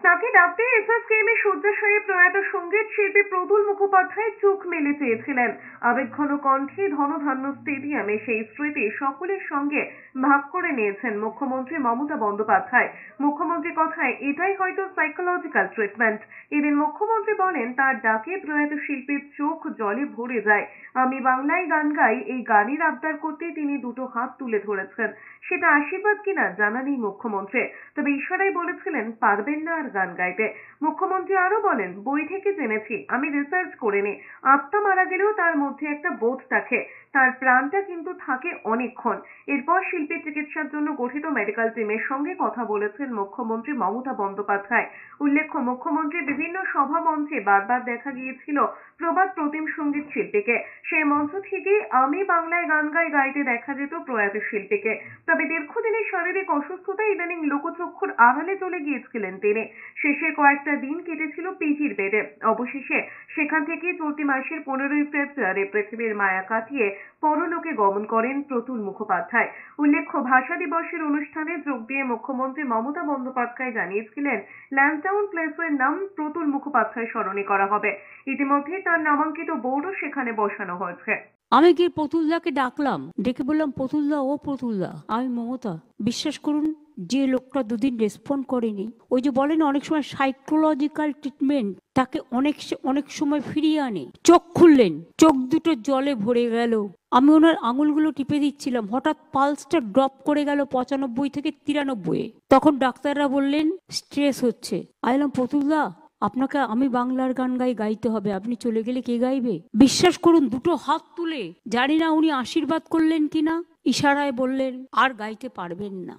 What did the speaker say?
তাকে ডাকতে এসএসকেএম এর শয্যাশায়ী প্রয়াত সঙ্গীত শিল্পী প্রতুল মুখোপাধ্যায় চোখ মেলে চেয়েছিলেন। আবেগঘন কণ্ঠে ধনধান্য স্টেডিয়ামে সেই স্মৃতি সকলের সঙ্গে ভাগ করে নিয়েছেন মুখ্যমন্ত্রী মমতা বন্দ্যোপাধ্যায়। মুখ্যমন্ত্রী কথায় এটাই হয়তো সাইকোলজিক্যাল ট্রিটমেন্ট। এদিন মুখ্যমন্ত্রী বলেন তার ডাকে প্রয়াত শিল্পীর চোখ জলে ভরে যায়। আমি বাংলায় গান গাই এই গানের আবদার করতে তিনি দুটো হাত তুলে ধরেছেন। সেটা আশীর্বাদ কিনা জানা নেই মুখ্যমন্ত্রী, তবে ইশারায় বলেছিলেন পারবেন না আর গান গাইতে। মুখ্যমন্ত্রী আরো বলেন, বই থেকে জেনেছি, আমি রিসার্চ করিনি, আত্মা মারা গেলেও তার মধ্যে একটা বোধ থাকে, তার প্রাণটা কিন্তু থাকে অনেকক্ষণ। এরপর শিল্পীর চিকিৎসার জন্য গঠিত মেডিকেল টিমের সঙ্গে কথা বলেছেন মুখ্যমন্ত্রী মমতা বন্দ্যোপাধ্যায়। উল্লেখ্য, মুখ্যমন্ত্রী বিভিন্ন সভা মঞ্চে বারবার দেখা গিয়েছিল প্রবাদ প্রতিম সঙ্গীত শিল্পীকে। সেই মঞ্চ থেকেই আমি বাংলায় গান গাই গাইতে দেখা যেত প্রয়াত শিল্পীকে। তবে দীর্ঘদিনের শারীরিক অসুস্থতা ইদানিং লোকচক্ষুর আড়ালে চলে গিয়েছিলেন তিনি। শেষের কয়েকটা দিন কেটেছিল পিজির বেডে। অবশেষে সেখান থেকে চলতি মাসের 15ই ফেব্রুয়ারি পৃথিবীর মায়া কাটিয়ে পরলোকে গমন করেন প্রতুল মুখোপাধ্যায়। উল্লেখ্য, ভাষা দিবসের অনুষ্ঠানে যোগ দিয়ে মুখ্যমন্ত্রী মমতা বন্দ্যোপাধ্যায় জানিয়েছিলেন ল্যান্সডাউন প্লেসের নাম প্রতুল মুখোপাধ্যায় স্মরণে করা হবে। ইতিমধ্যে তার নামাঙ্কিত বোর্ডও সেখানে বসানো হয়েছে। আমি গিয়ে প্রতুলদাকে ডাকলাম, ডেকে বললাম, প্রতুলদা, ও প্রতুলদা, আমি মমতা। বিশ্বাস করুন, যে লোকটা দুদিন রেসপন্ড করেনি, ওই যে বলেন অনেক সময় সাইকোলজিক্যাল ট্রিটমেন্ট, তাকে অনেক সময় ফিরিয়ে আনে। চোখ খুললেন, চোখ দুটো জলে ভরে গেল। আমি ওনার আঙুলগুলো টিপে দিচ্ছিলাম, হঠাৎ পালসটা ড্রপ করে গেল 95 থেকে 93-এ। তখন ডাক্তাররা বললেন স্ট্রেস হচ্ছে। আইলাম, প্রতুলদা, আপনাকে আমি বাংলার গান গাইতে হবে, আপনি চলে গেলে কে গাইবে? বিশ্বাস করুন, দুটো হাত তুলে, জানি না উনি আশীর্বাদ করলেন কিনা, ইশারায় বললেন আর গাইতে পারবেন না।